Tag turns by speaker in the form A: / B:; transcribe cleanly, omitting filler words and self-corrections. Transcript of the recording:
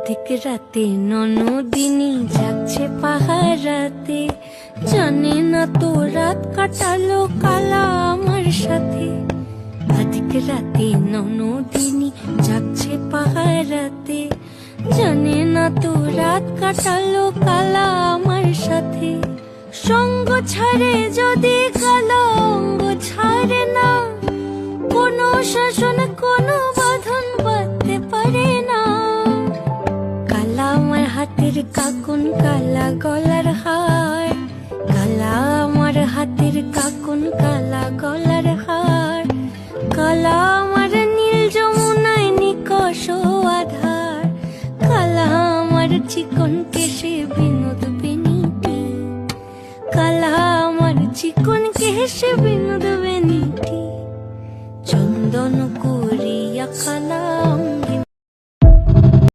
A: অধিক রাতে ননদিনী যাচ্ছে পাহারাতে, জানে না তো রাত কাটালো কালা আমার সাথে। অধিক রাতে ননদিনী যাচ্ছে পাহারাতে, জানে না তো রাত কাটালো কালা আমার সাথে। সঙ্গ ছাড়ে যদি কালো অঙ্গ ছাড়ে না, কোনো শাসন কোনো বাঁধন বাঁধতে পারে না। কালা আমার হাতের কাকুন কালা গলার হার, কালা আমার হাতের কাকুন কালা গলার হার, কালা আমার নীল যমুনায় নিকষ আধার, কালা আমার চিকন কেশে বিনোদ বেনিটি, কালা আমার চিকন কেশে বিনোদ বেনিটি। চন্দন করিয়া কালা